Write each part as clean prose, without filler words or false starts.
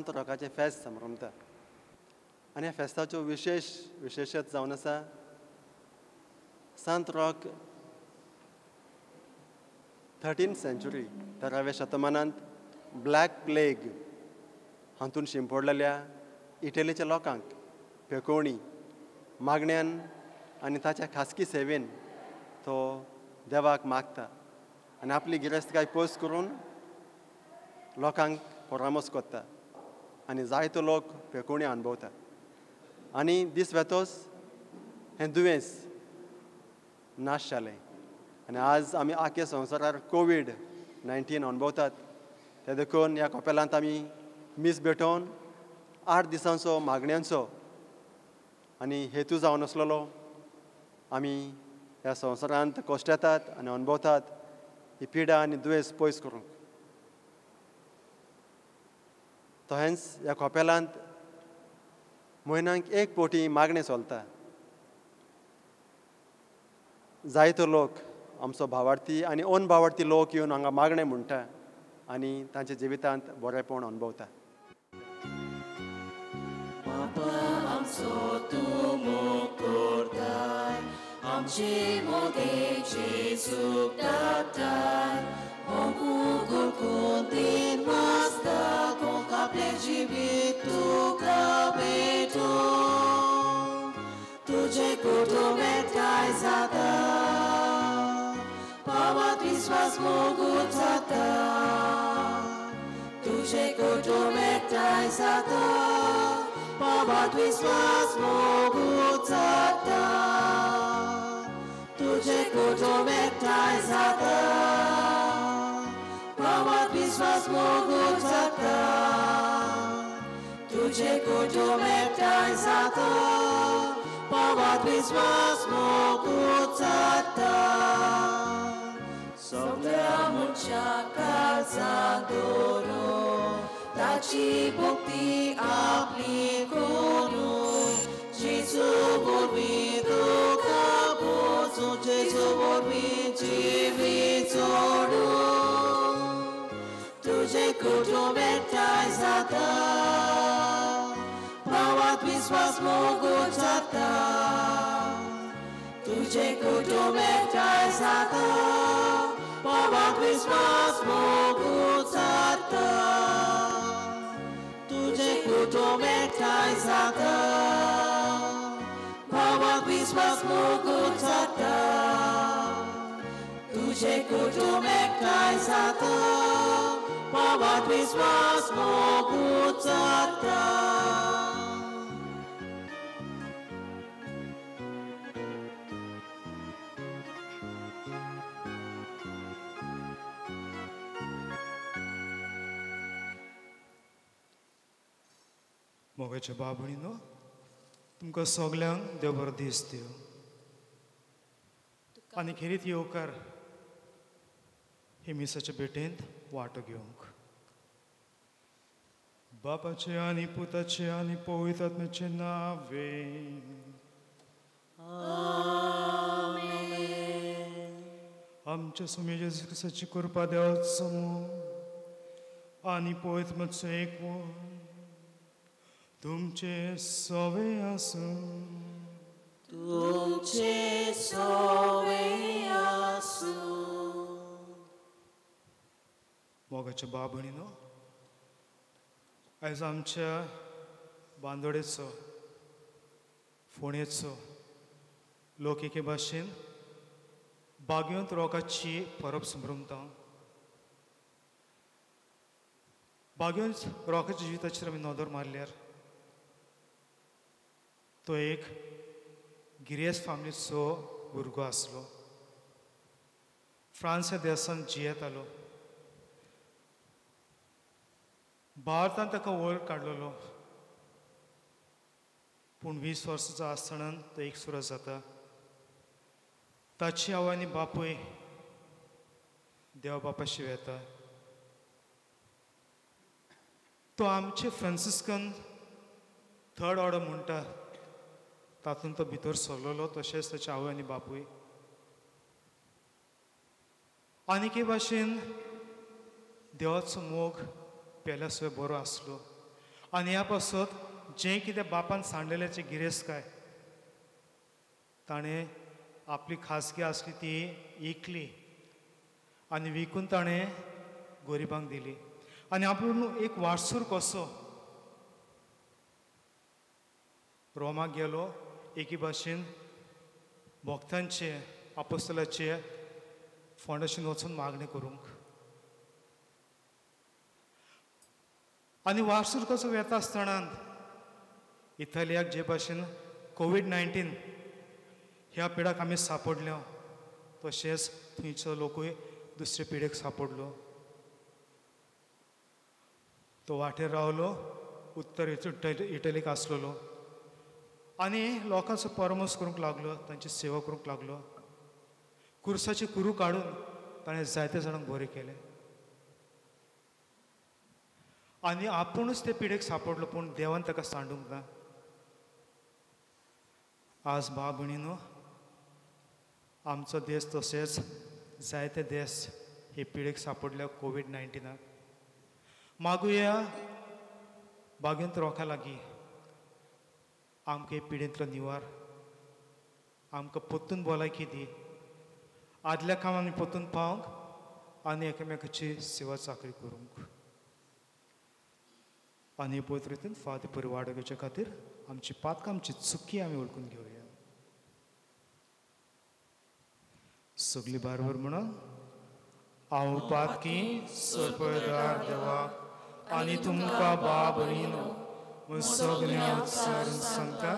सांत रोकाचें फेस्त संभ्रमता आनी ह्या फेस्ताच्यो विशेशत जावन आसा सांत रोक 13th century 13व्या शतमानांत ब्लॅक प्लेग हातून शिंपडलेल्या इटलीच्या लोकांक पेकोवणी मागण्यांन आनी ताच्या खासगी सेवेन तो देवाक मागता आनी आपली गिरेस्तकाय पयस करून लोकांक परामर्श कोत्ता आनी जायतो लोक पेकोवणी अणभवता आनी दीस वेतोस हें दुयेंस नाश जालें आनी आज आमी आख्या संवसारार COVID-19 अणभवतात ते देखून ह्या कपेलांत आमी मीस भेटोवन 8 दिसांचो मागण्यांचो आनी हेतू जावन आसलेलो आमी ह्या संवसारांत कश्ट येतात आनी अणभवतात ही पिडा आनी दुयेंस पयस करूंक तशेंच ह्या कपेलांत म्हयन्याक 1 फावटी मागणें चलता जायतो लोक आमचो भावार्थी आनी ओन भावार्थी लोक येवन हांगा मागणें म्हणटा आनी तांच्या जिवितांत बरेंपण अणभवता आमचे मोदेचे सुख दाताय मोगूर कोंतीन वाचता कोंक आपले जिवीत तुका भेटो तुझे कुटुंब एकठांय जाता पावात विश्वास मोगूर जाता तुझे कुटुंब एकठांय जाता पावात विश्वास मोगूर जाता तुझे कुटुंब एकठांय जाता पावात विश्वास मोगूर जाता तुझे कुटुंब एकठांय जाता पावात विश्वास मोगूर जाता सगळ्या मनशा काळजाक दवरून ताची भक्ती आपली करून जेजू वरवीं तुका पोचूं जेजू वरवीं जिवीत जोडूं तुझे कुटुंब एकठांय जाता भावात विश्वास मोगूर जाता तुझे कुटुंब एकठांय जाता भावात विश्वास मोगूर जाता तुझे कुटुंब एकठांय जाता भावात विश्वास मोगूर जाता तुझे कुटुंब एकठांय जाता भावात विश्वास मोगूर जाता मोगाच्या बाबणीनो तुमकां सगल्यांक देव बरो दीस दिवं आनी खेरीत येवकार हे मिसाच्या भेटेंत वांटो घेवंक बापाचे आनी पुताचे आनी पवित्र आत्म्याचे नांवें आमच्या स्वामी जेजू क्रिस्ताची कृपा देवाचो मोग आनी पवित्र आत्म्याचो एकवट तुमचे सवे आसूं तुमचे सवे आसूं मोगाच्या बाबणीनो आयज आमच्या बांदोडेचो फोंडेचो लोक एके भाशेन बागवंत रोकाची परब संभ्रमता बागवंत रोकाच्या जिविताचेर आमी नदर मारल्यार तो एक गिरेस्त फॅमिलीचो भुरगो आसलो फ्रांस ह्या देशांत जियेतालो भारतांत ताका वयर काडलेलो पूण 20 वर्सांचो आसतना तो एक सुरत जाता ताची आवय आनी बापूय देवा बापाशी वेता तो आमचे फ्रांसिस्कन 3rd ऑर्डर म्हणटा तातूंत तो भितर सरलेलो तशेंच ताचे आवय आनी बापूय आनी भाशेन देवाचो मोग पेल्या शिवाय बरो आसलो आनी ह्या पासत जें कितें बापान सांडलेलें गिरेस्तकाय ताणें आपली खासगी आसली ती विकली आनी विकून ताणें गरिबांक दिली आनी आपूण एक वाटसूर कसो रोमाक गेलो एके भाशेन भक्तांचे आपोस्तलाचे फावंडेशन वचून मागणी करूंक आनी वाटसूर कसो वेता आसतना इथालियाक जे भाशेन कोविड-19 ह्या पिडाक आमी सापडल्यो तशेंच थंयचो लोकूय दुसरे पिडेक सापडलो तो वाटेर रावलो उत्तर इटलीक आसलेलो आनी लोकांचो परमोस करूंक लागलो तांची सेवा करूंक लागलो कुर्साची कुरू काडून ताणें जायते जाणांक बरें केलें आनी आपुणूच ते पिडेक सापडलो पूण देवान ताका सांडूंक ना आज भाव भयणीनो आमचो देश तशेंच जायते देश हे पिडेक सापडल्या कोविड-19 मागुया बागेंत रोखा लागीं आमकां हे पिडेंतलो निवार आमकां परतून भलायकी दी आदल्या कामांनी परतून पावंक आनी एकामेकाची सेवा चाकरी करूंक आनी पवित्र रितीन फाद बरी वाडोवचे खातीर आमची पातकां आमची चुकी आमी वळखून घेवया सगळी बारबर म्हणून हांव पातकी सरपळदार देवाक आनी तुमकां बाब भयणीनो म्हूण सगळ्या उत्सारून सांगता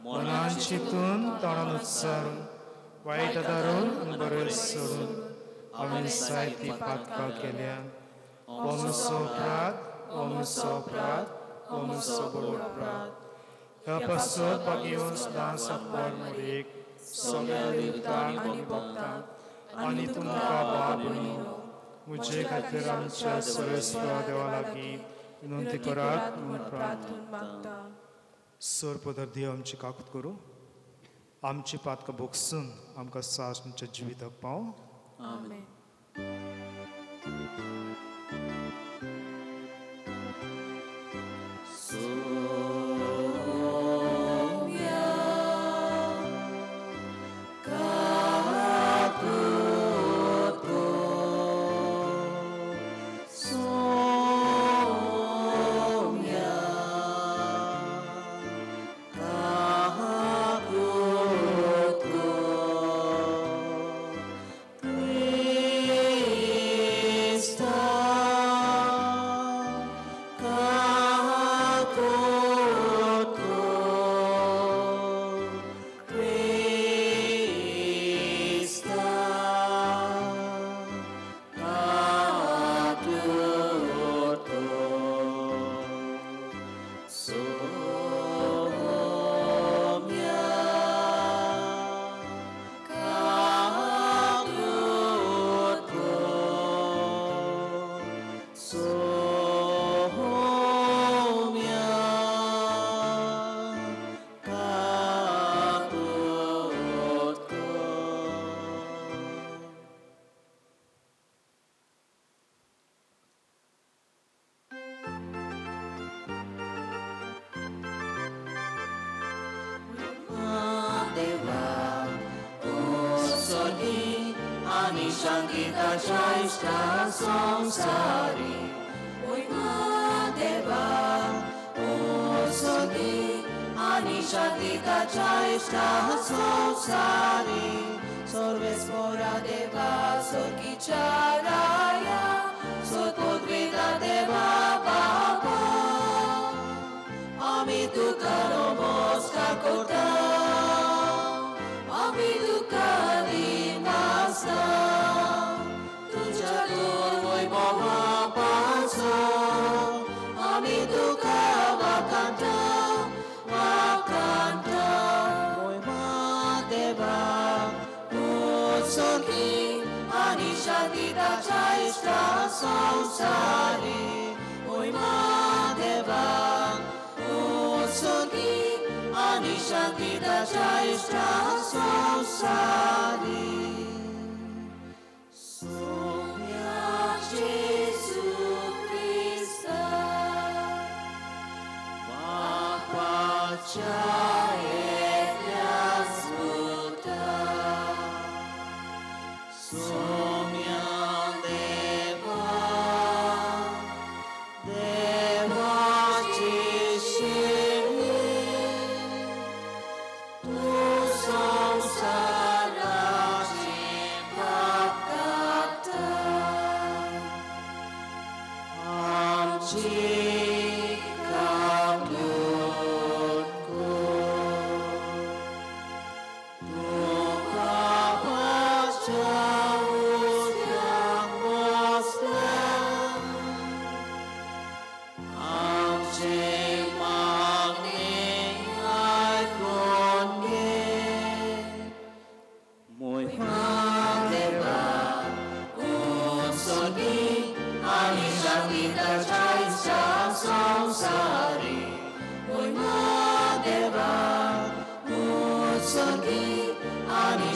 मनान चिंतून तोंडान उत्सारून वायट आदारून आनी बरें सोडून हांवें जायतीं पातकां केल्या हो म्हजो अपराध हो म्हजो अपराध हो म्हजो बरोड अपराध ह्या पासत बाकी येवन सदां सांगपाक मोरेक सगळ्या विरुद्धांक आनी भक्तांक आनी तुमकां बाब भयणीनो म्हजे खातीर आमच्या सर्वेस्वा देवा लागीं विनंती करात म्हूण प्रार्थना सर पदर देव आमची काकूत करूं आमची पातकां भोगसून आमकां सास आमच्या जिविताक पाव आमेन.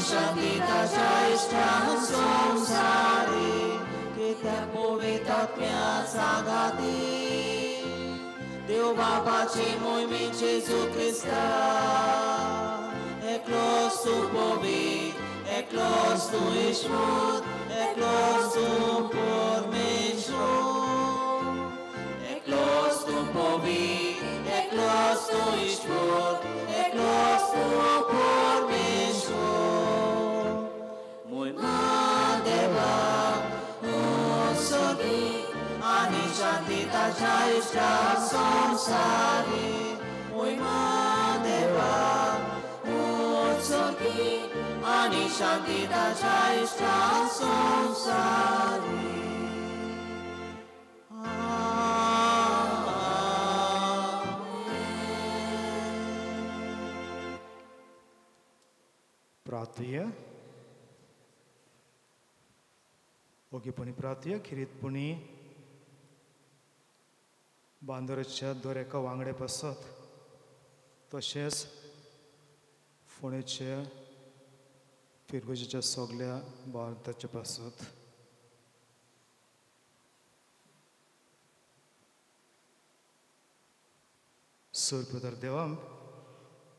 शांती ताच्या इश्टान संसारी कित्याक पवित्र आत्म्या सांगाती देव बापाची मोहिमे जेजू क्रिस्ता एकलोच तूं पवित्र एकलोच तूं ईश्वर एकलोच तूं परमेश्वर एकलोच तूं पवित्र एकलोच तूं ईश्वर एकलोच तूं परमेश्वर मोहिमा देवा सगळी आणि शांती ताच्या इश्टा संसारी मोहिमा देवा सगळी आणि शांती ताच्या इश्टा संसारी प्रार्थया ओगीपणी प्रार्थया खिरीतपणी बांदोरेच्या दोऱ्याका वांगडे बसत तशेंच फोंडेच्या पिरगोजेच्या सगळ्या भारताचे बसत सर्वप्रदार देवा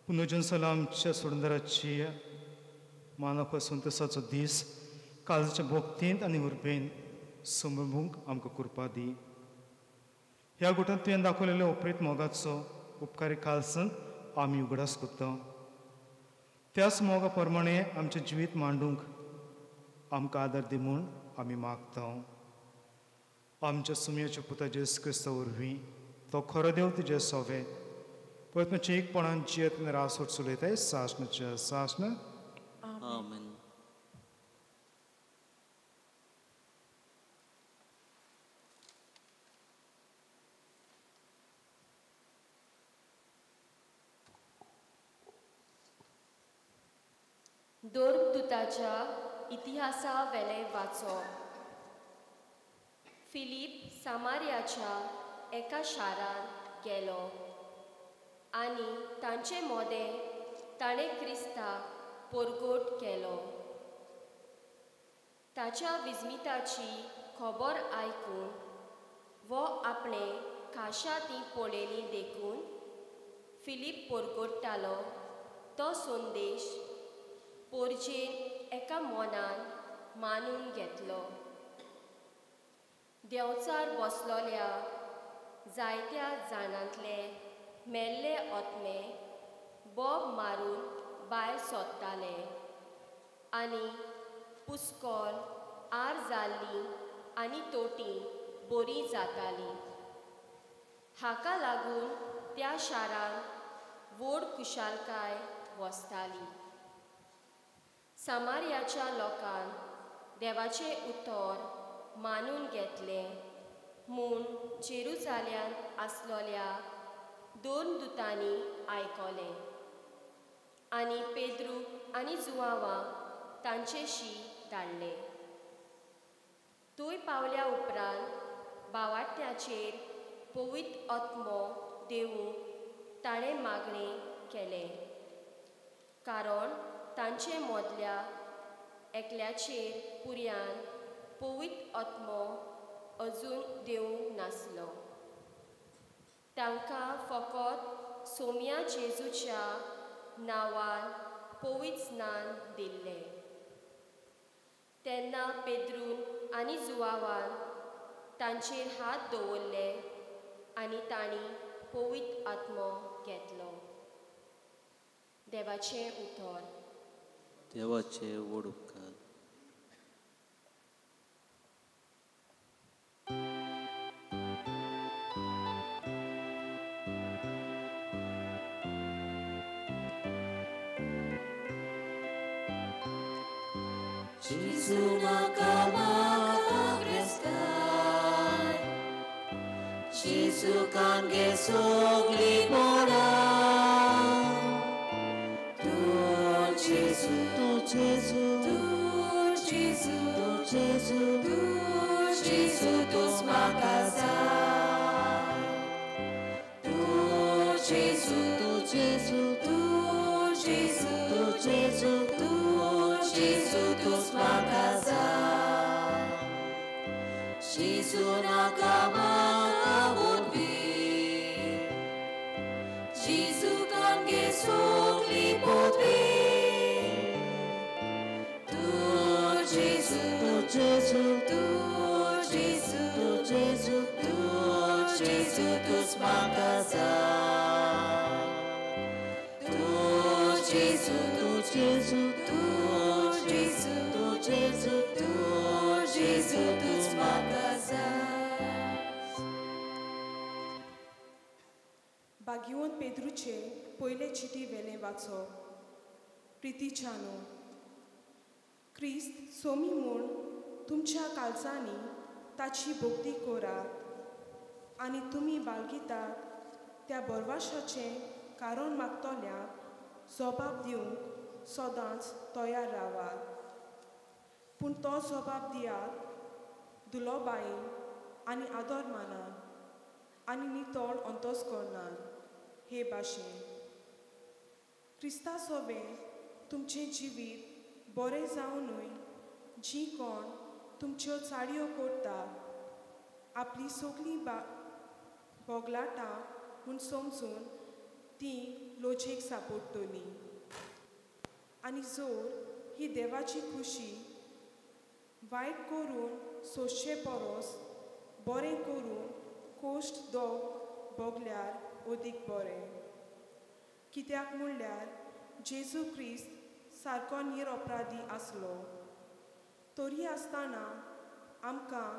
पुनर्जन सलामच्या सुंदराची मानव संतसाचो दीस कालच्या भोगतींत आनी उर्बेन समभूंक आमकां कृपा दी ह्या गुटांत तुवें दाखयलेल्या उपरीत मोगाचो उपकारी कालसन आमी उगडास करता त्याच मोगा प्रमाणे आमचें जिवीत मांडूंक आमकां आदार दी म्हूण आमी मागता आमच्या सुमयाच्या पुता जेस क्रिस्ता वरवीं तो खरो देव तुजे सोवे परतून एकपणान जियेत आनी रासोट चलयताय सासणाच्या सासण आमेन दोर्दूताच्या इतिहासा वेले वाचप फिलीप सामारियाच्या एका शारांत गेलो आनी तांचे मोदें ताणें क्रिस्ताक परगोट केलो ताच्या विजमिताची खबर आयकून वो आपणे खाशा ती पळयली देखून फिलीप परगोडटालो तो संदेश पोरजेन एका मोनान मानून घेतलो देंवचार बसलोल्या जायत्या जाणांतले मेल्ले ओतमे बोब मारून भायर सोदताले आनी पुस्कोल आर जाल्ली आनी तोटी बरी जाताली हाका लागून त्या शारान व्हड कुशालकाय वसताली सामारियाच्या लोकान देवाचे उतर मानून घेतले म्हूण जेरुजाल्यांत आसलोल्या दोन दुतांनी आयकले आनी पेद्रू आनी जुआंवां तांचेशी धाडले थंय पावल्या उपरांत बावाट्याचेर पवित्र आत्मो देवूंक ताणें मागणें केलें कारण तांचे मोदल्या एकल्याचेर पुर्यान पवित्र आत्मो अजून देवूंक नासलो तांकां फकत सोम्या जेजूच्या नांवान पवित्र स्नान दिल्लें तेन्ना पेद्रून आनी जुआंवान तांचेर हात दवरले आनी तांणी पवित्र आत्मो घेतलो देवाचें उतर देवाचे व्हड उपकार Gesù nakamaka Kristai Gesù kan gesog libora Tu Gesù Tu Gesù Tu Gesù Tu Gesù Tu Gesù Tu makasai Tu Gesù Tu Gesù Tu Gesù Tu Gesù Tu Gesù tuz म्हाका जाय जेजू नाका म्हाका वरवी जेजू कांगे सगळी पदवी तू जेजू तू जेजू तू जेजू तू जेजू तू जेजू tuz म्हाका जाय तू जेजू तू जेजू तू जेजू तू जेजू तू जेजू tuz म्हाका जाय बागिवोन पेद्रूचे पयले चिटी वेले वाचप प्रितीच्यानो क्रिस्त सोमी म्हूण तुमच्या काळजांनी ताची भोक्ती करात आनी तुमी बाळगितात त्या बरवाशाचें कारण मागतल्याक जबाब दिवंक सदांच तयार रावात पूण तो जबाब दियात दुलोबायेन आनी आदर मानान आनी नितळ अंतस्करणान हे भाशेन क्रिस्ता सोबें तुमचें जिवीत बरें जावनूय जीं कोण तुमच्यो चाडयो करता आपली सगळीं बोगलाटां म्हूण समजून तीं लोजेक सांपडटलीं आनी जोर ही देवाची खुशी वायट करून सोंसचे परस बरें करून कोश्ट दोग बोगल्यार ओदीक बरें कित्याक म्हणल्यार जेजू क्रिस्त सारको निरअपराधी आसलो तरी आसतना आमकां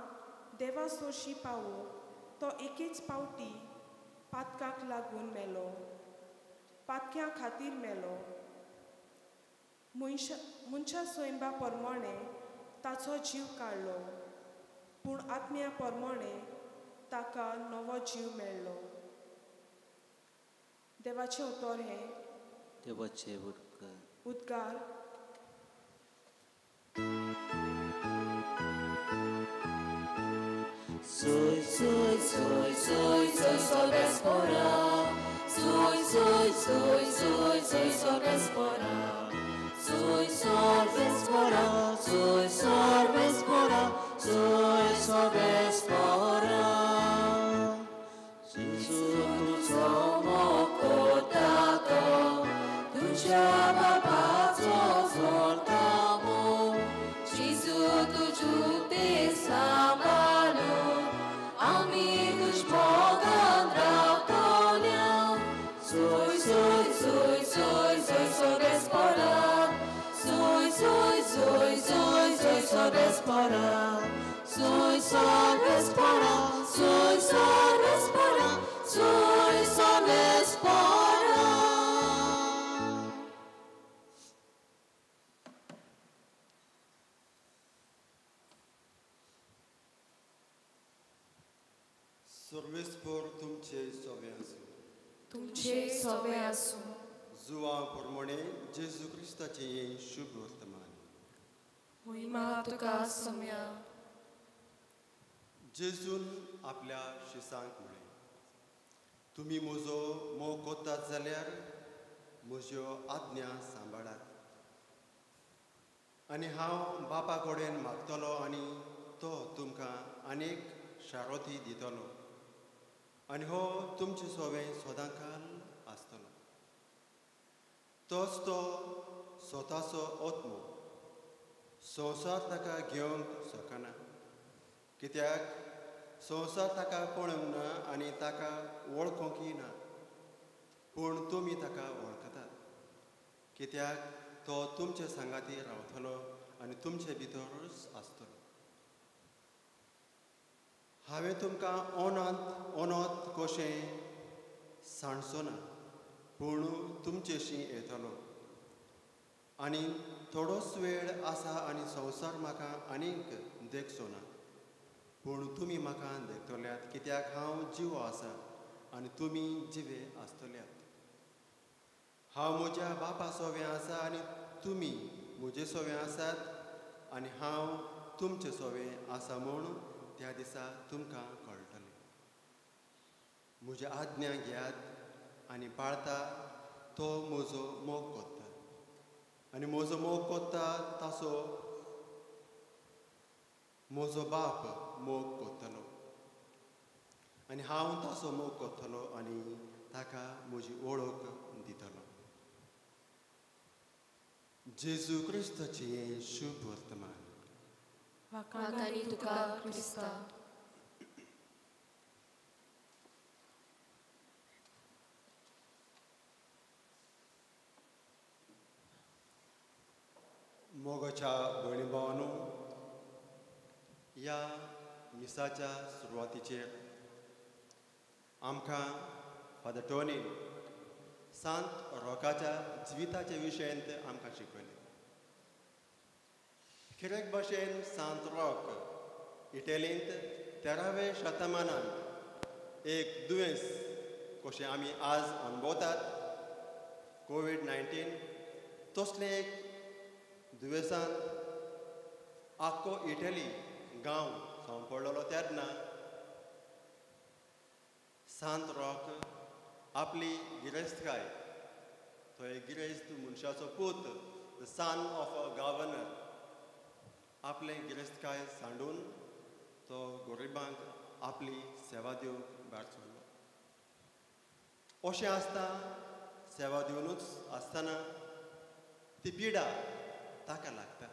देवा सोशी पावोवंक तो एकेच पावटी पातकाक लागून मेलो पातक्यां खातीर मेलो मनशा स्वयंबा प्रमाणें ताचो जीव काडलो पूण आत्म्या प्रमाणें ताका नवो जीव मेळ्ळो देवाचें उतर हें देवाचे उद्गार Soy, soy, soy, soy, soy sobrespora. Soy, soy, soy, soy, soy sobrespora. Soy sobrespora, soy sobrespora, soy sobrespora. Jesu tu somo kotato, tu chama pato soltamo. Jesu tu jute samalo. Amigos Bogan Drautoniam. Soy, soy, soy, soy, soy sobrespora. Soy, soy, soy, soy, soy sobrespora. Soy sobrespora, soy sobrespora, soy sobrespora. सर्वेस्पर तुमचे सोबे आसूं तुमचे सोबे आसूं जुवा प्रमाणे जेजू क्रिस्ताचे हे शुभ वर्तमान महिमा तुका सम्या जेजून आपल्या शिसांक म्हळें तुमी म्हजो मोग कोत्तात जाल्यार म्हज्यो आज्ञा सांबाळात आनी हांव बापा कडेन मागतलो आनी तो तुमकां आनीक शारोती दितलो आनी हो तुमचे सोबें सदांकाल आसतलो तोच तो स्वताचो आत्मो संवसार ताका घेवंक शकना कित्याक संवसार ताका पळोवंक ना आनी ताका वळखूंकय ना पूण तुमी ताका वळखतात कित्याक तो तुमचे सांगाती रावतलो आनी तुमचे भितरूच आसतलो हांवें तुमकां ओनोत कशें सांडचो ना पूण तुमचेशी येतलो आनी थोडोच वेळ आसा आनी संवसार म्हाका आनीक देखचो ना पूण तुमी म्हाका देखतल्यात कित्याक हांव जिवो आसा आनी तुमी जिवे आसतल्यात हांव म्हज्या बापा सोबें आसा आनी तुमी म्हजे सोबें आसात आनी हांव तुमचे सोबें आसा म्हूण त्या दिसा तुमकां कळटलें म्हज्या आज्ञा घेयात आनी पाळता तो म्हजो मोग कोत्ता आनी म्हजो मोग कोत्ता तासो म्हजो बाप मोग कोत्तलो आनी हांव तासो मोग कोत्तलो आनी ताका म्हजी वळख दितलो. जेजू क्रिस्ताचें हें शुभ वर्तमान. वाखाणी तुका क्रिस्ता. मोगाच्या भयणी भावांनो, ह्या मिसाच्या सुरवातीचेर आमकां फादर टोनीन सांत रोकाच्या जिविताचे विशयंत आमकां शिकयलें. खरेच भाशेन सांत रोक इटलींत 13व्या शतमानांत एक दुयेंस कशें आमी आज अणभवतात, कोवीड-19, तसलें एक दुयेंसान आख्खो इटली गांव सांपडलेलो तेन्ना सांत रोक आपली गिरेस्तकाय, तो एक गिरेस्त मनशाचो पूत, the son of a governor, आपले गिरेस्तकाय सांडून तो गरिबांक आपली सेवा दिवंक भायर सरलो. अशें आसता सेवा दिवनूच आसतना ती पिडा ताका लागता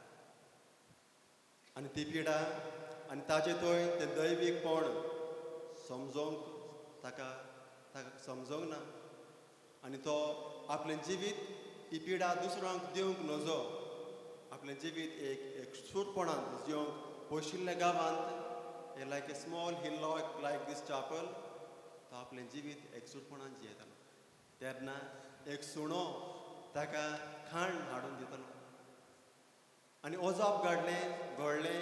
आनी ती पिडा आनी ताचे थंय तें दैवीकपण समजोवंक ताका समजोंक ना आनी तो आपलें जिवीत ही पिडा दुसऱ्यांक दिवंक नजो, आपलें जिवीत एक सुरपणान जिवंक पयशिल्ल्या गांवांत ए लायक ए स्मॉल हिल लायक दीस चापल तो आपलें जिवीत एकसूरपणान जियेतालो. तेन्ना एक सुणो ताका खाण हाडून दितलो आनी ओजाप घडलें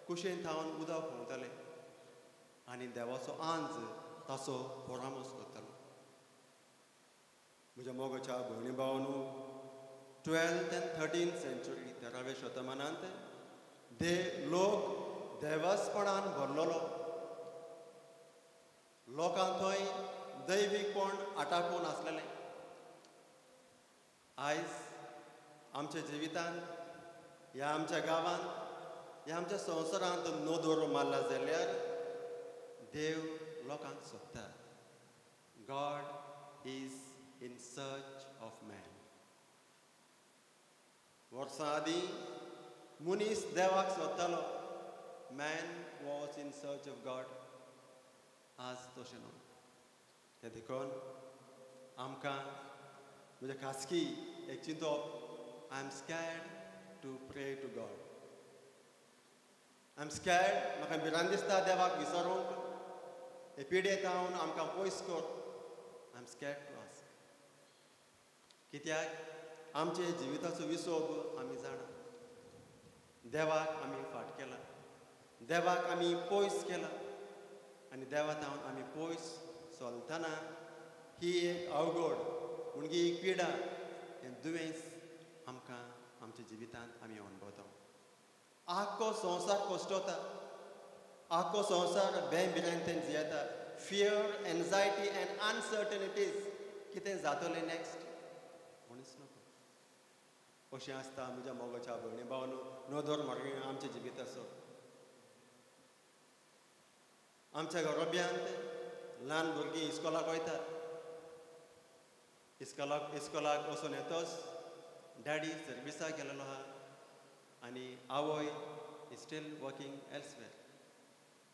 कुशेन थावन उदक व्हांवतालें आनी देवाचो आंज ताचो परामोस करतालो. म्हज्या मोगाच्या भयणी भावांनो, 12th and 13th century 13व्या शतमानांत लोक देवासपणान भरलेलो. लोकांक थंय दैवीकपण आटापून आसलेलें. आयज आमच्या जिवितांत, ह्या आमच्या गांवांत, ह्या आमच्या संवसारांत नदर मारला जाल्यार देव लोकांक सोदता. God is in search of man. वर्सां आदीं मनीस देवाक सोदतालो. Man was in search of God. आज तशें न्हू. ते देखून आमकां म्हजें खासगी एक चिंतप, आय एम स्कॅर्ड टू प्रे टू गॉड. आय एम स्कॅर्ड, म्हाका भिरांत दिसता देवाक विचारूंक, हे पिडेंत हांव आमकां पयस कर. I am scared to ask. कित्याक आमचे जिविताचो विसोब आमी जाणा. देवाक आमी फाट केला, देवाक आमी पयस केला आनी देवाक आमी पयस चलतना ही एक अवघड मुणगी एक पिडा, हें दुयेंस आमकां आमच्या जिवितांत आमी अणभवता. आख्खो संवसार कोश्टता, आख्खो संवसार बेभिरांतेन जियेता. Fear, anxiety and uncertainties. कितें जातलें नॅक्स्ट म्हणूच नको. अशें आसता म्हज्या मोगाच्या भयणी भावांनो, नदर मारून आमच्या जिविताचो. आमच्या घरोब्यांत ल्हान भुरगीं इस्कोलाक वयतात. इस्कोलाक वचून येतोच डॅडी सर्विसाक गेलेलो आहा आनी आवय इज स्टील वर्कींग एल्सवेर.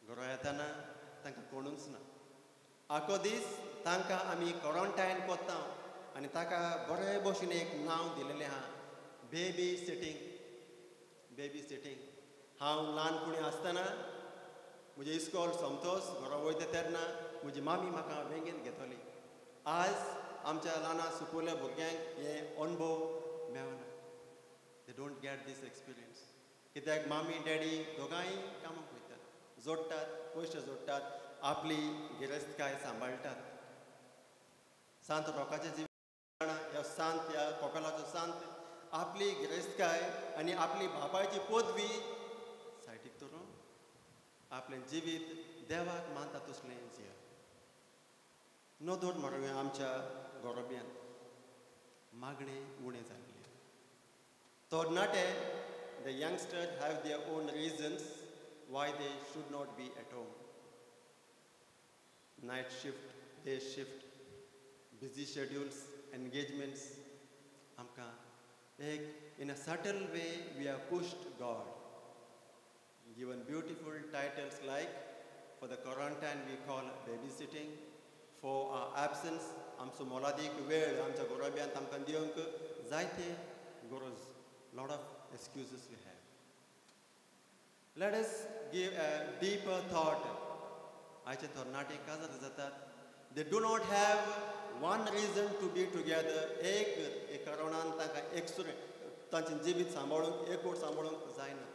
घरा येतना तांकां कोणूच ना. आख्खो दीस तांकां आमी क्वॉरंटायन कोत्ता आनी ताका बरे भशेन एक नांव दिलेलें आहा, बेबी सिटींग. Baby sitting. हांव ल्हानपणी आसतना म्हजें इस्कॉल सोंपतोच घरा वयता तेन्ना म्हजी मामी म्हाका वेंगेन घेतली. आज आमच्या ल्हाना सुकूल्या भुरग्यांक हे अणभव मेळना. They don't get this experience. कित्याक मामी डॅडी दोगांय कामाक वयतात, जोडटात, पयशे जोडटात, आपली गिरेस्तकाय सांबाळटात. सांत रोकाचें जिवीत ह्या सांत, ह्या कोपेलाचो सांत आपली गिरेस्तकाय आनी आपली बापायची पदवी सायडीक दवरून आपलें जिवीत देवाक मानता तसलें जिया. नदर मारूया आमच्या गोरोब्यांत मागणें उणें जाल्लें. Tornate, the youngsters have their own reasons why they should not be at home. Night shift, day shift, busy schedules, engagements. Amka, in a subtle way, we have pushed God. Given beautiful titles like, for the quarantine we call babysitting, for our absence, आमचो मोलादीक वेळ आमच्या गोरब्यांत आमकां दिवंक जायते गरज, lot of excuses we have. Let us give a deeper thought. आयचे तरणाटे काजार जातात. They do not have one reason to be together. एक कारणान तांकां तांचें जिवीत सांबाळूंक एकवट सांबाळूंक जायना.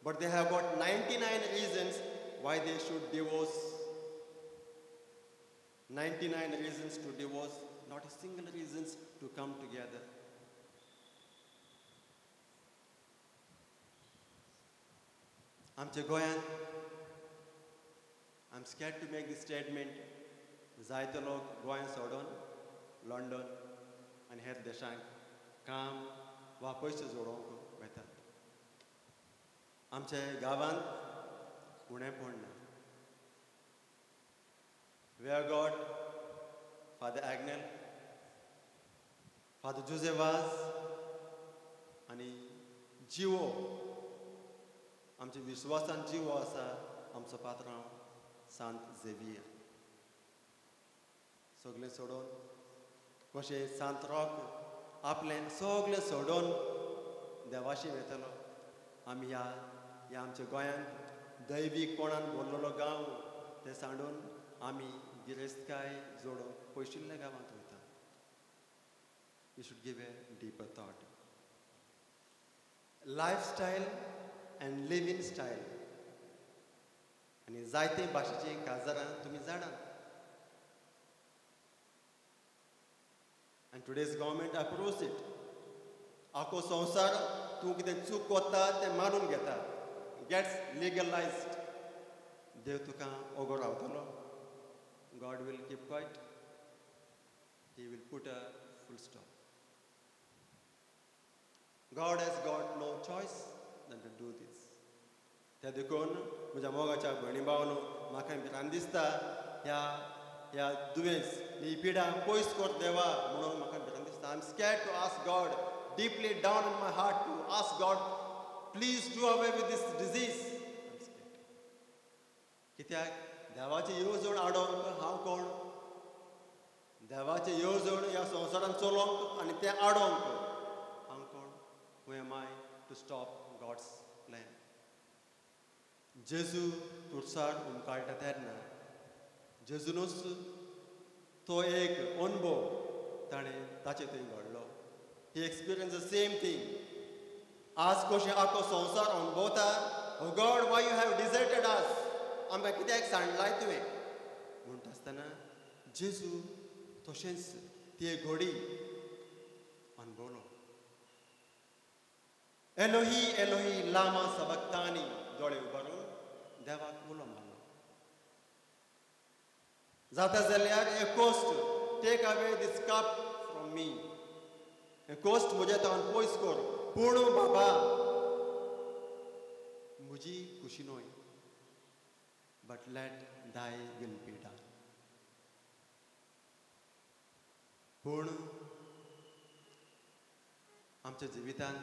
But they have got 99 reasons why they should divorce. 99 reasons to divorce, not a single reasons to come together. आमच्या गोंयांत, I'm scared to make this statement. जायते लोक गोंय सोडून लंडन आनी हेर देशांक काम वा पयशे जोडोवंक वतात. आमच्या गांवांत उणेपण ना. We have got Father Agnel, Father Jose Vaz, आणि जिवो, आमच्या विश्वासान जिवो आसा आमचो पात्रांव सांत झेवियर. सगळें सोडून कशें सांत रॉक आपलें सगळें सोडून देवाशी वयतलो. आमी ह्या आमच्या गोंयांत दैवीक कोणान भरलेलो गांव तें सांडून आमी गिरेस्तकाय जोडूंक पयशिल्ल्या गांवांत वयता. We should give a deeper thought. Lifestyle and living style. आनी जायते भाशेचीं काजारां तुमी जाणात. And today's government approves it. आखो संवसार तूं कितें चूक कोत्ता तें मानून घेता. Gets legalized. देव तुका ओगो रावतलो. God will keep quiet. He will put a full stop. God has got no choice than to do this. त्या देखून म्हज्या मोगाच्या भयणी भावांनो, म्हाका भिरांत दिसता ह्या दुयेंस ही पिडा पयस कर देवा म्हणून म्हाका भिरांत दिसता. I'm scared to ask God, deeply down in my heart to ask God, please do away with this disease. I'm scared. कित्याक देवाचे येवजण आडोवंक हांव कोण? देवाचे येवजण ह्या संवसारान चलोवंक आनी तें आडोवंक हांव कोण? Who am I to stop God's plan? जेजू तुरसार उमकाळटा तेन्ना जेजूनच तो एक अनुभव ताणें ताचे थंय घडलो. He experienced the same thing. आज कशें आखो संवसार अणभवता, Oh God, why you have deserted us? आमकां कित्याक सांडलाय तुवें म्हणटा आसतना जेजू तशेंच ती घडी अणभवलो. एलोही एलोही लामा सबक्तानी दोळे उबारून देवाक उलो मारलो. जाता जाल्यार a cost take away this cup from me. हे कोस्ट म्हजे तोंड पयस कर, पूण बाबा म्हजी खुशी न्हय, but let thy will be done. पूण आमच्या जिवितांत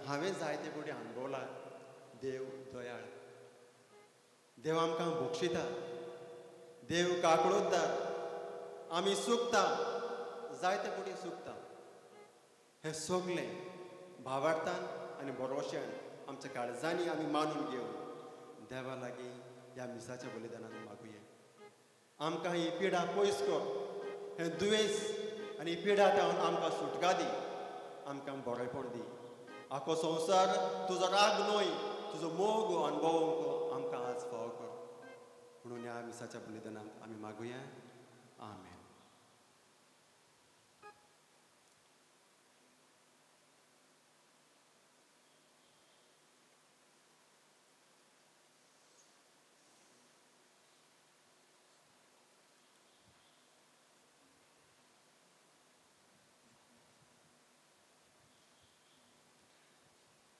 हांवें जायते फावटी अणभवला देव दयाळ. देव आमकां बक्षिता, देव काकळोद्दा. आमी चुकता, जायते फावटी चुकता. हें सगलें भावार्थान आनी भरवश्यान आमच्या काळजांनी आमी मानून घेवन देवा लागीं ह्या मिसाच्या बलिदानान मागुया. आमकां ही पिडा पयस कर, हें दुयेंस आनी पिडा तावन आमकां सुटका दी, आमकां बरेपण दी. आखो संवसार तुजो राग न्हय, तुजो मोग अणभवंक आमकां आज फाव कर म्हणून ह्या मिसाच्या बलिदानांत आमी मागुया. आमेन.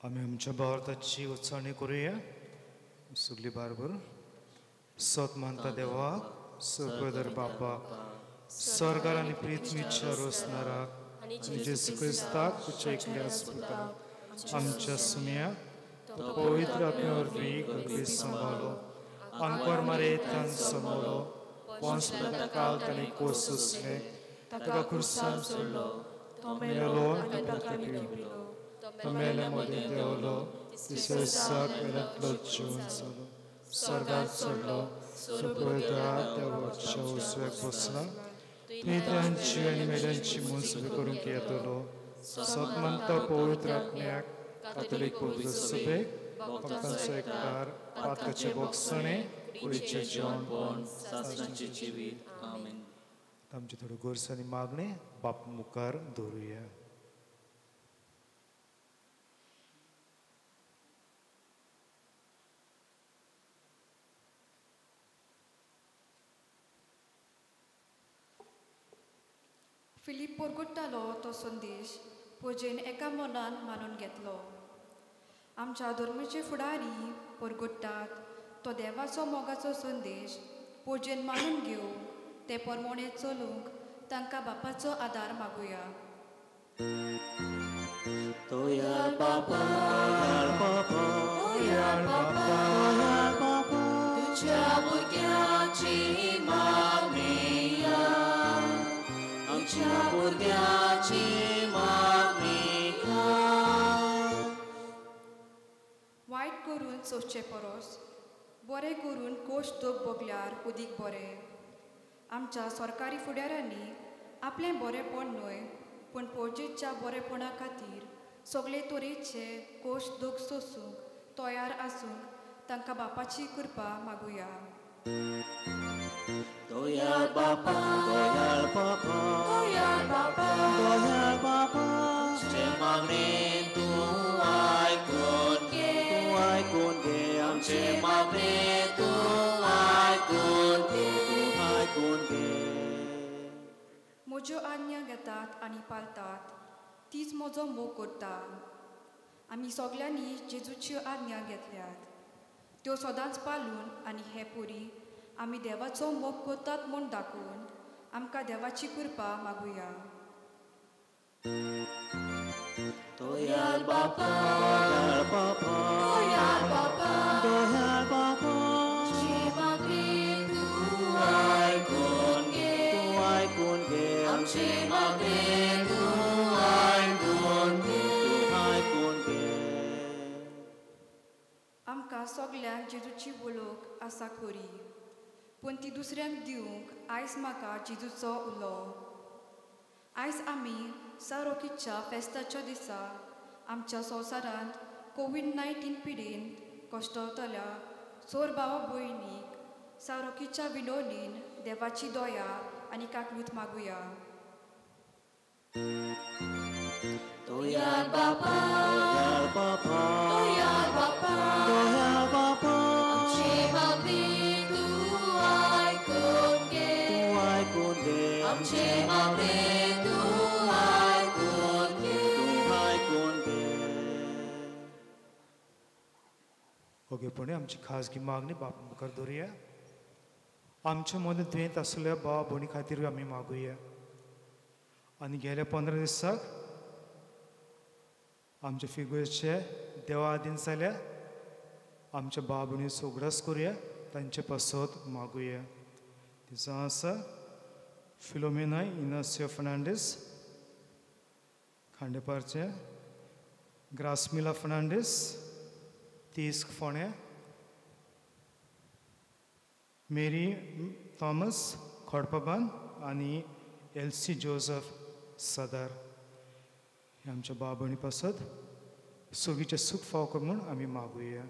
आमी आमच्या भारताची उचाळणी करूया सगळी बरोबर. सत मानता देवा, सगळेदर बापा, स्वर्गार आणि पृथ्वीच्या रोसणाराक आणि जेसू क्रिस्ताक उचयकल्यास पुताक आमच्या सुम्या तो पवित्र आत्म्यावरवी गगडी सांबाळलो, अंकोर मारेतान समोलो, पोंस काल ताणे कोसुसले, ताका खुर्सान सोडलो, तो मेलो आनी ताका पिलो, तो मेले मदीं देवलो, तिसऱ्या दिसाक मेल्यांतलो जिवन जालो, स्वर्गात चडलो, सुपयता देवाच्या उजव्याक बसला, पित्रांची आनी मेल्यांची मुसबी करूंक येतलो, सत मानता पवित्र आत्म्याक, कातोलीक पवित्र सभेक, भक्तांचो एकठार, पातकाचे भोगसणे, कुडीचे जेवणपण, सासणाचे जिवीत. आमेन. आमचे थोडे गोरसांनी मागणे बाप मुखार दवरुया. फिलीप पोरगुट्टालो तो संदेश पोजेन एका मनान मानून घेतलो. आमच्या धर्माचे फुडारी पोरगुट्टात तो देवाचो मोगाचो संदेश पोजेन मानून घेवं ते परमोणे चलूंक तांकां बापाचो आदार मागुया. तोयार बापा, तोयार बापा, तुझ्या भुरग्याची मागणिया, आमच्या भुरग्याची मागणिया. वायट करून सोंसचे परस बरें करून कोश दोग बोगल्यार उदीक बरें. आमच्या सरकारी फुडाऱ्यांनी आपलें बरेंपण न्हय पूण पोजेच्या बरेपणा खातीर सगळे तरेचे कोश दोग सोंसूंक तयार आसूंक तांकां बापाची कृपा मागुया. तोयार बापा, तोयार बापा, तोयार बापा, तोयार बापा, आमचे मागणे तूं आयकून घे, तूं आयकून घे, आमचे मागणे तूं आयकून घे, तूं आयकून घे. म्हज्यो आज्ञा घेतात आनी पाळटात तीच म्हजो मोग करता. आमी सगल्यांनी जेजूच्यो आज्ञा घेतल्यात त्यो सदांच पाळून आनी हे पुरी आमी देवाचो मोग करतात म्हूण दाखोवन आमकां देवाची कृपा मागुया. तोयार बापा, तोयार बापा, तोयार बापा, तोयार बापा, आमची मागणी तूं आयकून घे, तूं आयकून घे, आमची मागणी तूं आयकून घे, तूं आयकून घे. आमकां सगल्यांक जेजूची वळख आसा खरी पूण ती दुसऱ्यांक दिवंक आयज म्हाका जेजूचो उलो. आयज आमी सारोकीच्या फेस्ताच्या दिसा आमच्या संवसारांत कोविड-19 पिडेन कश्टतल्या चोर भाव भयणीक सारोकीच्या विनोलीन देवाची दया आनी काकलूत मागुया. तोयार बापा, तोयार बापा, तोयार बापा, तोयार बापा, आमची मागणी तूं आयकून घे, तूं आयकून घे, आमची मागणी तूं आयकून घे, तूं आयकून घे. ओगेपणी आमची खाजगी मागणी बाप मुखार दवरुया. आमच्या मदीं दुयेंत आसलेल्या भाव भयणी खातीर आमी मागुया. आनी गेल्या 15 दिसाक आमच्या फिगुरचे देवा आदीन जाल्या आमच्या भाव भयणी सोगडास करुया तांचे पासत मागुया. तिचो आसा फिलोमिना इनासियो फर्नांडीस, खांडेपारचे ग्रासमिला फर्नांडीस, तिस्क फोण्या, मेरी थॉमस खोडपाबान आनी एल्सी जोसेफ सदार. हे आमच्या भाव भयणी पासत सोगीचे सूख फाव कर म्हूण आमी मागुया.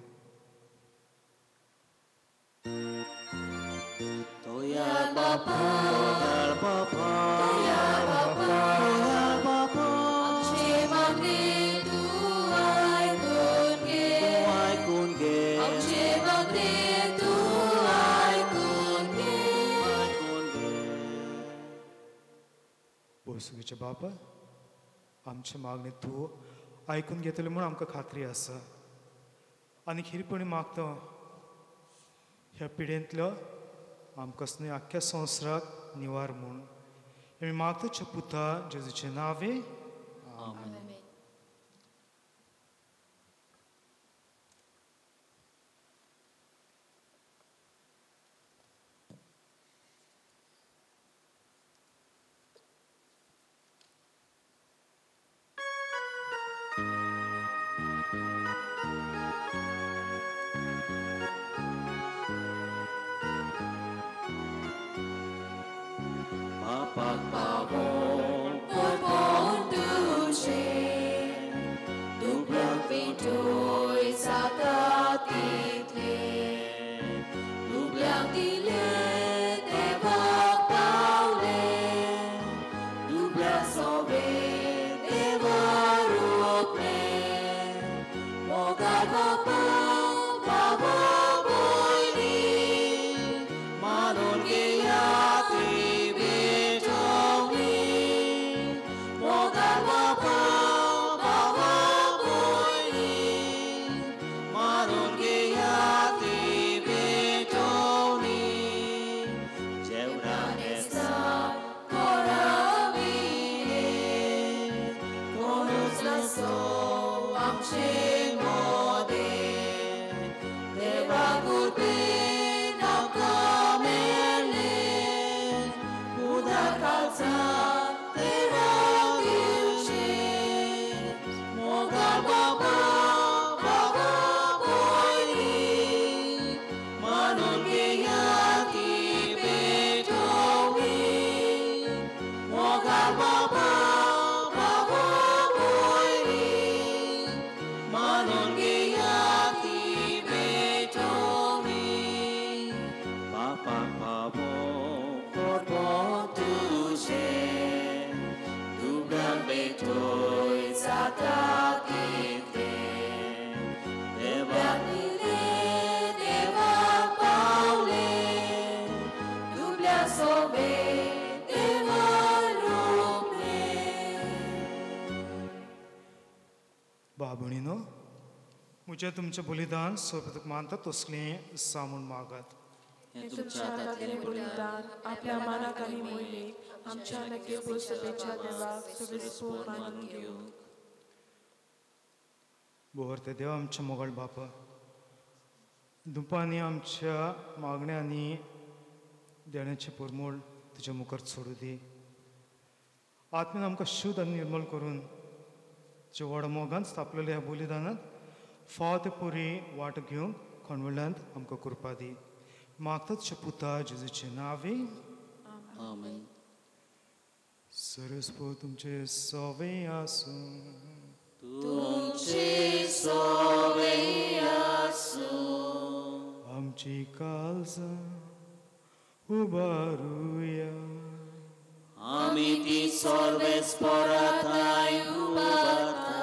तोयार बापा, तोयार बापा, तोयार बापा, तोयार बापा, आमची मागणी तूं आयकून घे, तूं आयकून घे, आमची मागणी तूं आयकून घे, आयकून घे. सुगीचे बापा, आमची मागणी तूं आयकून घेतले म्हूण आमकां खात्री आसा आनी खिरीपणी मागता ह्या पिडेंतलो आमकां न्हय आख्ख्या संवसाराक निवार म्हूण आमी मागता पुता जेजूचे नावे Amen. बाबणीनो मुझे तुमचे बलिदान सोबत मानता तसलें सामून मागात हे तुमच्या हातातले बलिदान आपल्या मानाक आनी मोयलेक आमच्या नखे पुस्तकेच्या देवाक सविस्पूर मानून घेऊ बोहरते देव आमच्या मोगळ बापा दुपांनी आमच्या मागण्यांनी देण्याचे परमोळ तुझ्या मुखार सोडू दी आत्मेन आमकां शुद्ध आनी निर्मल करून तुज्या व्हड मोगान स्थापलेल्या ह्या बलिदानात फाव ते पुरी वाट घेवंक खणवळ्यांत आमकां कृपा दी मागता तुज्या पुता जेजूचे नावे आमेन सरस्पो तुमचे सवे आसूं तुमचे सोवे आसूं आमची काळजां उबारुया आमी ती सर्वेस्पराताय उबारता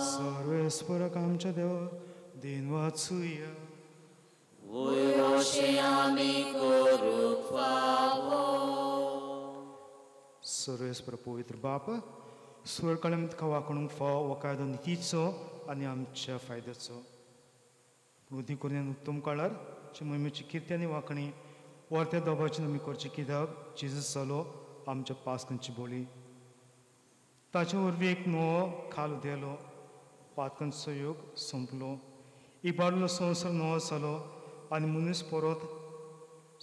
सर्वेस्पराक आमच्या देवा दिन वाचुया वयरोशे आमी करूंक फावो सर्वेस्पर पवित्र बाप स्वर्गाळ्या तुका वाकणूक फाव हो कायदो नितीचो आनी आमच्या फायद्याचो वृद्धी करून उत्तम काळार मोहिमेची किर्ती आनी वांकणी वर्त्या दोबाची आमी करची कित्याक जेजूस जालो आमच्या पासकांची बोली ताचे वरवीं एक नवो खाल उदेलो पातकांचो योग संपलो इबाडलो संवसार नवो जालो आनी मनीस परत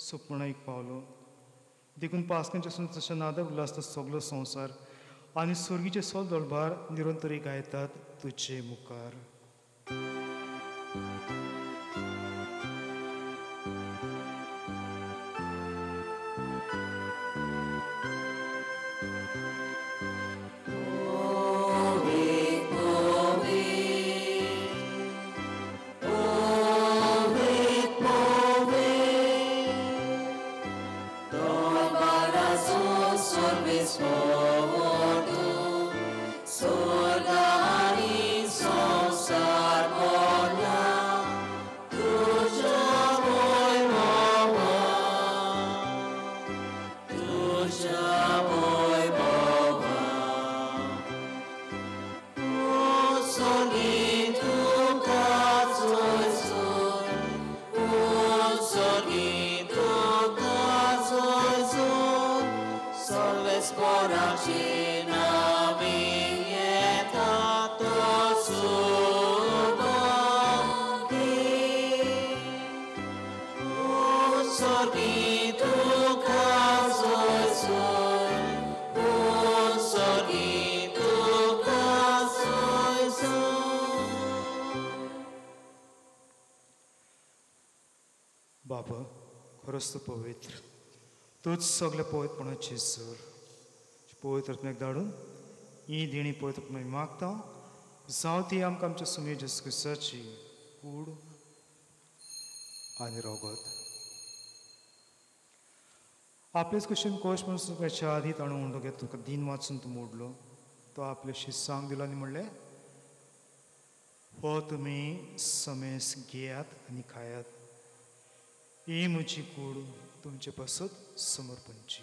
सुपणाक पावलो देखून पासकांचे सून तशें नादर उल्हास सगलो संवसार आनी स्वर्गीचे सोल दळबार निरंतरी गायतात तुजे मुखार Sorga ani sonsa बाबा खरंच तू पवित्र, तूच सगळ्या पवित्रपणाची सर पवित्रत्म्याक धाडून ही देणी पवित्रपणाक मागता जावं ती आमकां आमच्या सुमे जेसू क्रिस्ताची कूड आनी रोगत. आपलेच कशेन कोश म्हणच्या आदी ताणू म्हणलो गे तुका दिन वाचून तूं मोडलो तो आपल्या शिसांक दिलो आनी म्हणलें हो तुमी समेस घेयात आनी खायात, ही म्हजी कूड तुमचे पासत समर्पणची.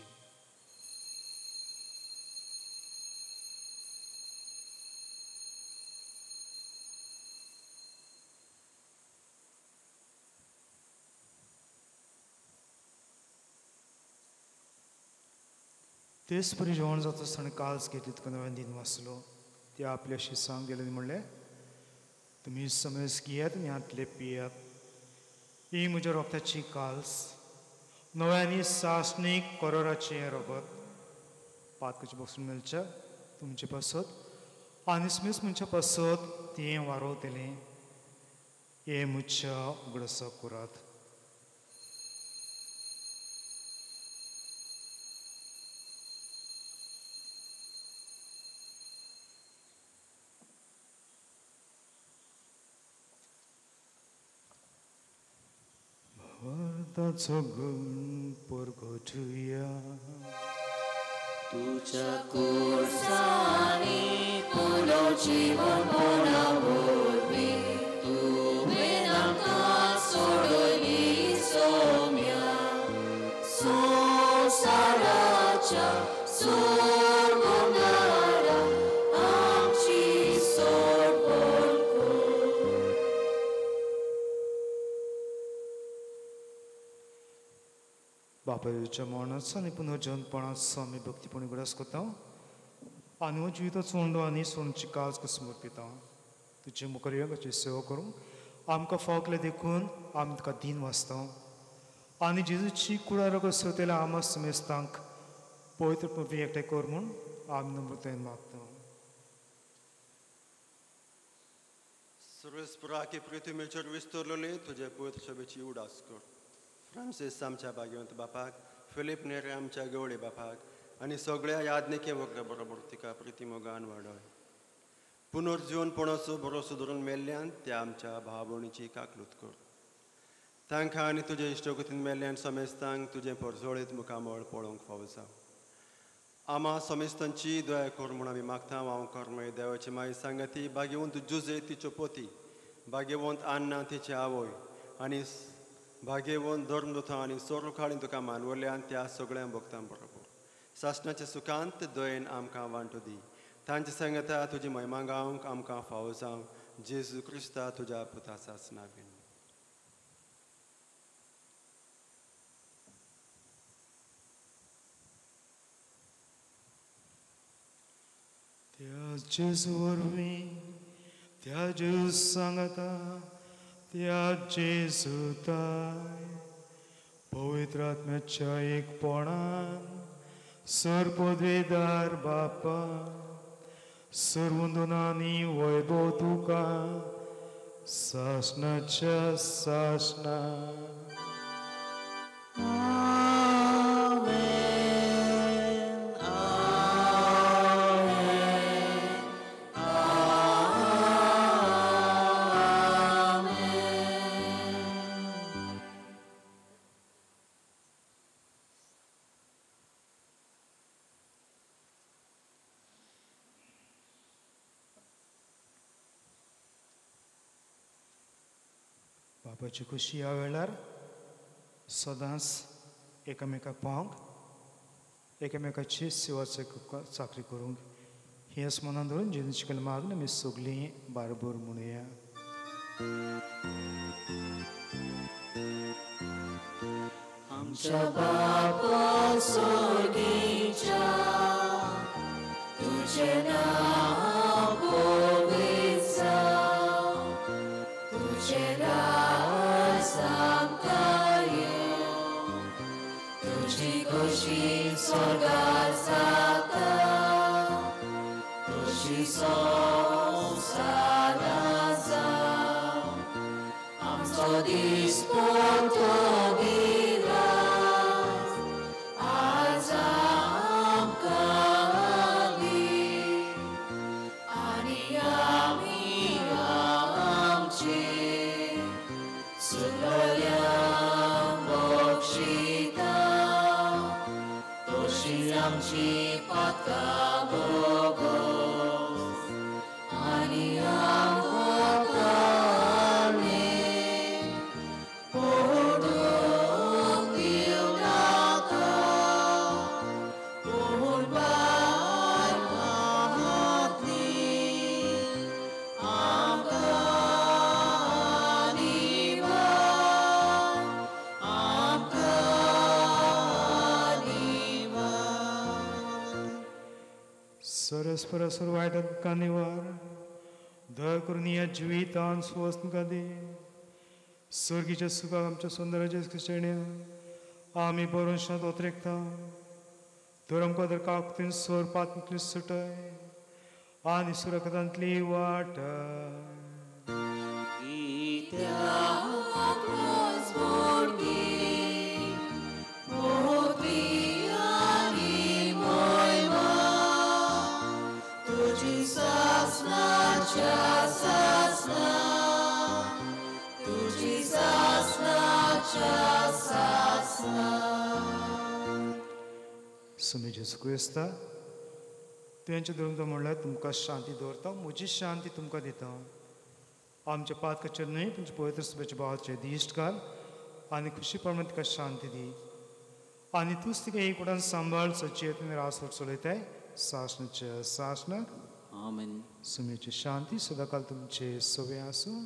तेच परी जेवण जाता आसतना काल्स घेतली तुका नव्यान दिन वाचलो ते आपल्या शिसांक गेले आनी म्हणलें तुमी समेस घेयात आनी हातले पियात, ही म्हज्या रोगताची काल्स नव्यानी सासणीक करोराचें रगत पातकाचे बसून मेलच्या तुमचे पासत आनी समेस म्हणच्या पासत तें वारोवतलें, हे म्हज्या उगडसा कुरात. That's a good porgotuya. Tuja kursani pulo जीवन पणा वरवी तू वेदांका सोडली सोम्या संसाराच्या सोडवणारा आमची सोडवण कर. बापाच्या मरणाचा आनी पुनर्जन्मपणाचो आमी भक्तीपणी उगडास करता आनी हो जिविताचो ओंडो आनी सोडची काळज कसो समर्पिता. तुजे मुखार योगाची सेवा करूंक आमकां फावकले देखून आमी तुका दिन वाचता आनी जेजूची कुडार कसरतेल्या आमा समेस्तांक पवित्र पवी एकठांय कर म्हूण आमी नम्रतायेन मागता. सर्वेस्पराकी पृथ्वी मेळचेर विस्तरलेली तुजे पवित्र सभेची उडास कर. फ्रांसीस आमच्या भाग्यवंत बापाक, फिलीप नेरे आमच्या गवळे बापाक आनी सगळ्या यादनिके वगैरे बरोबर तिका प्रितीमोगान वाडय. पुनर्जीवनपणाचो भरोसो धरून मेल्ल्यान त्या आमच्या भाव भयणीची काकलूत कर. तांकां आनी तुजे इश्टगतीन मेल्ल्यान समेस्तांक तुजें परजोळीत मुखामळ पळोवंक फावो जावं. आमा समेस्तांची दया कर म्हूण आमी मागता. हांव कर्मय देवाची माई सांगती भाग्यवंत जुजे तिच्यो पोती, भाग्यवंत अन्ना तिचे आवय आनी भाग्यवंत धर्मदूत आनी सोरखाळीन तुका मानवल्ल्यान त्या सगळ्या भक्तां बरोबर सासणाच्या सुखांत दयेन आमकां वांटो दी. तांची संगता तुजी महिमा गावंक आमकां फावो जावं. जेजू क्रिस्ता तुज्या पुताच्या नांवान. त्या जेजू वरवीं त्या जेजू सांगता त्या जेजूताय पवित्र आत्म्याच्या एकपणान सर्पद्वेदार बापा सर्वंदनांनी वैभव तुका सासणाच्या सासणा. बापाची खुशी ह्या वेळार सदांच एकामेकाक पावंक एकामेकाची सेवा चाकरी करूंक हेच मनान धरून जेजूची कल मागून आमी सगळीं बारबर म्हणुया. आमच्या बापा सोगीच्या तुझे नाव पवित्र जावं, तुझे राज आमकां येवं, तुझी खोशी स्वर्गात जाता तुझी संसारात जाव आमचो दिसपतो विलास आज आमकां दी आनी आमी आमचे सुकल्यांक बक्षिता तोशी आमची पातकां भोगोस आनी आमकां पडूंक दिवं नाका पूण बायलांतली आमकां निवार सरस्पर सुरवायतात कानिवार धर करून या जिवितान स्वस्त कधी स्वर्गीच्या सुखाक आमच्या सुंदराच्या खिचण्या आमी बरोवशात ओतरेकता तर आमकां तर काकतीन सोर पातली सुटय आनी सुरकतांतली वाट तुझी सासनाच्या सासना तुझी सासनाच्या सासना सुमी जेजू क्रिस्ता तुवेंचे धरून म्हणल्यार तुमकां शांती दवरता म्हजी शांती तुमकां दिता आमच्या पातकाचेर न्हय तुमच्या पवित्र सभेच्या भावाचे दिश्ट घाल आनी खुशी प्रमाणे तुका शांती दी आनी तूंच तिका एक उडान सांबाळ सचयेत रासवर चलयताय सासणाच्या सासणाक आमेन सुमेची शांती सदाकाल तुमचे सोवे आसूं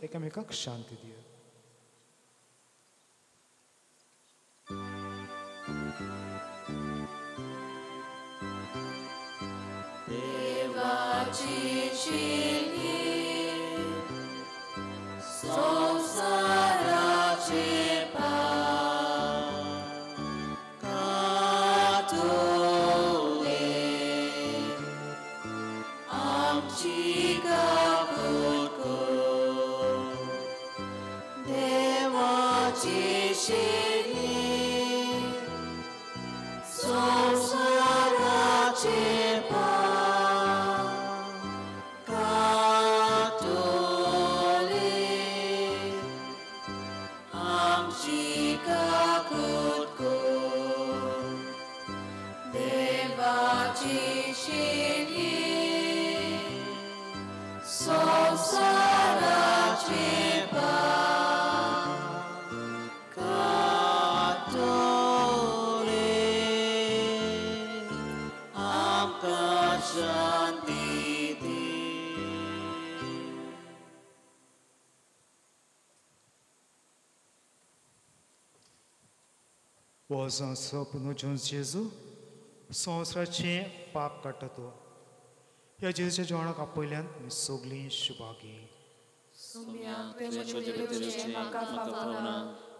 एकामेकाक शांती दिया देवाची शिल्गी संसाराचे वोजां सोपनो जोन्स जेजू संवसाराचें पाप काडटा तो ह्या जेजूच्या जेवणाक आपयल्यान तुमी सगळीं शुभागी म्हाका फावना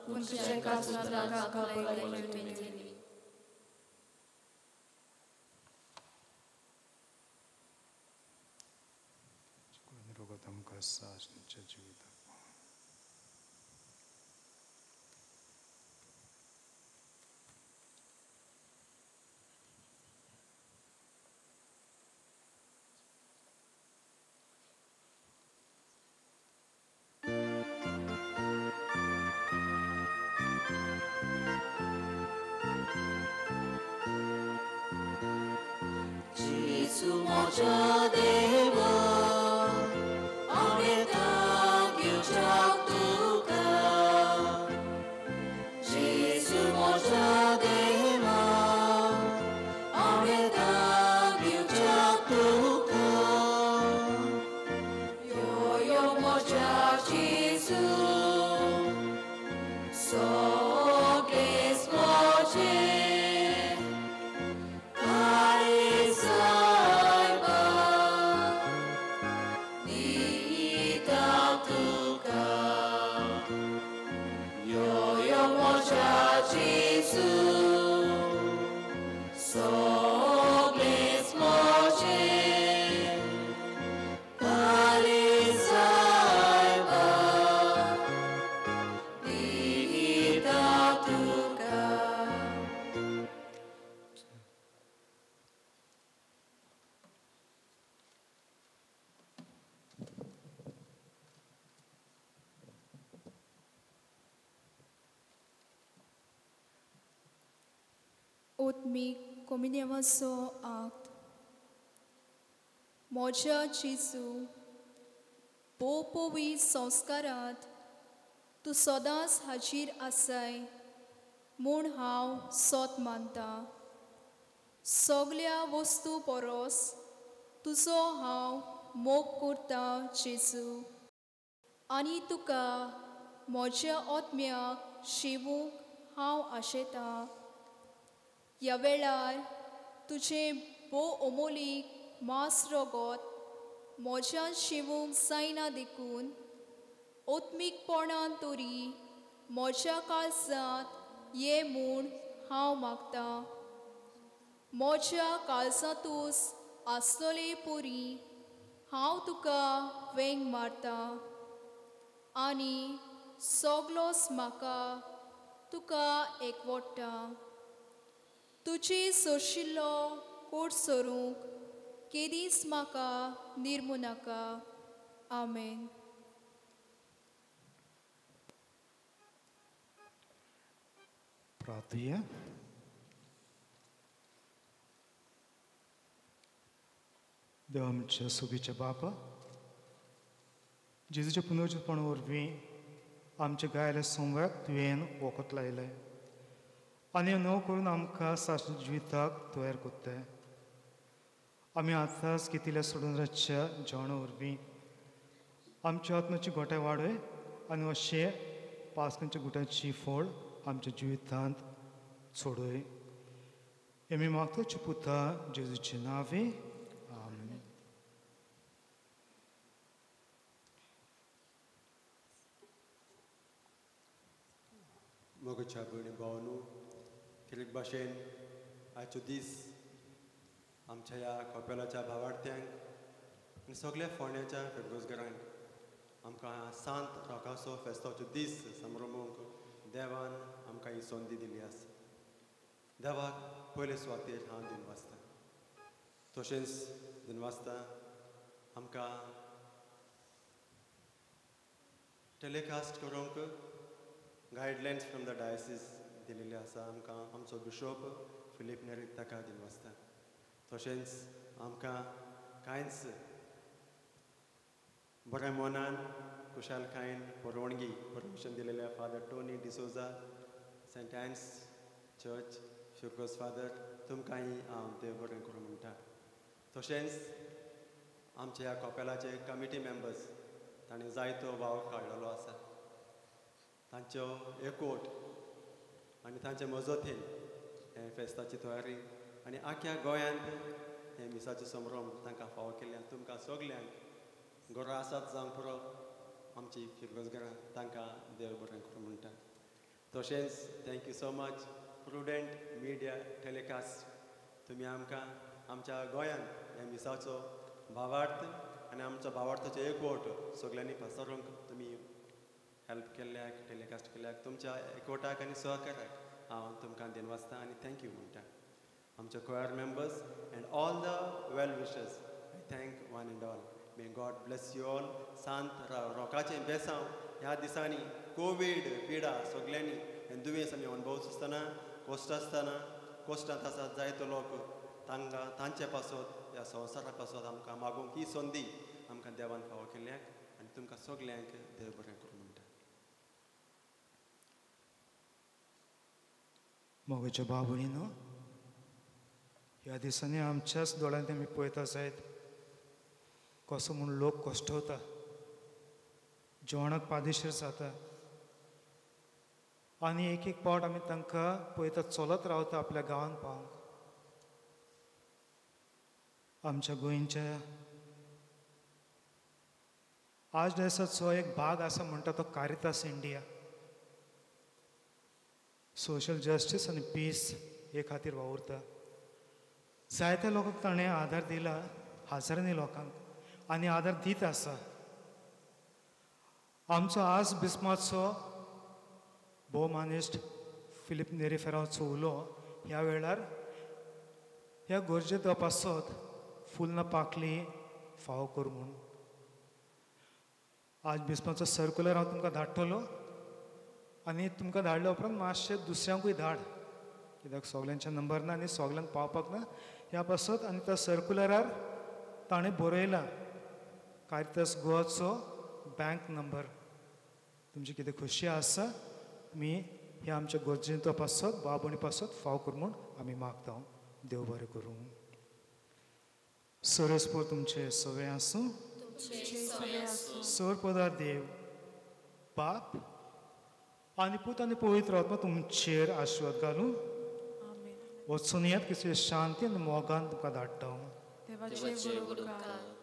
पूण तुजें काजराक म्हाका पयलें रोगात आमकां सासणाच्या जिविताक Jesu moja deva, ameta gyuchak tuka. Jesu moja deva, ameta gyuchak tuka. Yo yo moja Jesu, so gles moje. Jesus. Ottmik communiamaso act. Moja Jesu, पोवी संस्कारांत तूं सदांच हाजीर आसाय म्हूण हांव सोत मानतां. सगळ्या वस्तू परस तुजो हांव मोग करतां जेजू, आनी तुका म्हज्या आत्म्याक शिवूंक हांव आशेतां. ह्या वेळार तुजें भोव अमोलीक मांस रगत म्हज्यान शिवूंक जायना देखून ओत्मीकपणान तरी म्हज्या काळजांत ये म्हूण हांव मागतां. म्हज्या काळजांतूच आसतले परी हांव तुका वेंग मारतां आनी सगलोच म्हाका तुका एकवटा. तुजे सोशिल्लो कोट सरूंक केदींच म्हाका निर्मू नाका. आमेन. प्रार्थया. देव आमच्या सुगीच्या बापा, जेजूच्या पुनर्जीवपणा वरवीं आमच्या गायल्या संवयाक तुवें वखद लायलें आनी नव करून आमकां साश्ट जिविताक तयार कोत्ताय. आमी आतांच घेतिल्ल्या सोडूनच्या जेवणा वरवीं आमच्या आत्म्याची गोठाय वाडय आनी अशें पासकांच्या गुटाची फळ आमच्या जिवितांत सोडय. आमी मागता पुता जेजूचे नांवे. आमेन. मोगच्या भयणी भावांनो, खेरीत भाशेन आयचो दीस आमच्या ह्या कपेलाच्या भावार्थ्यांक आनी सगळ्या फोंड्याच्या फेरगोजगरांक आमकां सांत रोकासो फेस्ताचो दीस संभ्रमूंक देवान आमकां ही संदी दिली आसा. देवाक पयले सुवातेर हांव दिनवासतां. तशेंच दिनवासतां आमकां टेलिकास्ट करूंक गायडलायन्स फ्रॉम द डायसीस दिलेले आसा. आमकां आमचो बिशोप फिलीप नेरी ताका दिनवासता. तशेंच आमकां कांयच बऱ्या मनान खुशालकायेन परवणगी परमिशन दिलेल्या father Tony D'Souza, saint Anne's church शुक्रोस फादर, तुमकांय हांव देव बरें करूं म्हणटा. तशेंच आमच्या ह्या कपेलाचे कमिटी मेंबर्स तांणी जायतो वाव काडलेलो आसा. तांच्यो एकवट आनी तांचे मजतीन हे फेस्ताची तयारी आनी आख्या गोंयांत हे मिसाचो संभ्रम तांकां फावो केल्ल्यान तुमकां सगल्यांक घरा आसात जावं पुरो आमची फिरगोजगरां तांकां देव बरें करूं म्हणटा. तशेंच thank you so much prudent media telecast. तुमी आमकां आमच्या गोंयांत हे मिसाचो भावार्थ आनी आमचो भावार्थाचो एकवट सगल्यांनी पसरूंक तुमी हेल्प केल्ल्याक टेलिकास्ट केल्ल्याक तुमच्या एकवटाक आनी सहकार्याक हांव तुमकां दिनवासता आनी थँक्यू म्हणटा. आमचे कोयर members end all the well wishers I thank one end all. May God bless you all. सांत रोकाचें बेसांव ह्या दिसांनी कोवीड पिडा सगल्यांनी हें दुयेंस आमी अणभवच आसतना कोश्टांत आसात जायतो लोक तांकां तांचे पासत ह्या संवसारा पासत आमकां मागूंक ही संदी आमकां देवान फावो केल्ल्याक आनी तुमकां सगल्यांक देव बरें करूं म्हणटा. मोगाच्या भावणीनो, ह्या दिसांनी आमच्याच दोळ्यांत आमी पळयता जायत कसो म्हूण लोक कश्टवता, जेवणाक पादेशीर जाता आनी एक एक पावट आमी तांकां पळयता चलत रावता आपल्या गांवांत पावंक. आमच्या गोंयच्या आज दिसाचो एक भाग आसा म्हणटा तो कारितास इंडिया. सोशल जस्टीस आनी पीस हे खातीर वावुरता. जायत्या लोकांक ताणें आदार दिला, हजारांनी लोकांक, आनी आदार दीत आसा. आमचो आज बिस्माचो भोवमानिश्ट फिलीप नेरी फेरांचो उलो ह्या वेळार ह्या गरजे तपासत फुलना पाकली फावो करूं म्हूण. आज बिस्माचो सर्कुलर हांव तुमकां धाडटलो आनी तुमकां धाडल्या उपरांत मातशें दुसऱ्यांकूय धाड कित्याक सगल्यांचे नंबर ना आनी सगल्यांक पावपाक ना ह्या पासत आनी त्या सर्कुलरार ताणें बरयला कारितास गोवाचो बँक नंबर. तुमची कितें खुशी आसा मी हे आमच्या गरजेंतो पासत बाबणी पासत फाव करूं म्हूण आमी मागता. देव बरें करूं. सरस्पोर तुमचे सगळे आसूं. सर पदार देव बाप आनी पूत आनी पवित्र आत्मा तुमचेर आशिर्वाद घालूं. वचून येत कितें शांती आनी मोगान तुमकां धाडटा. देवाचे बरोबर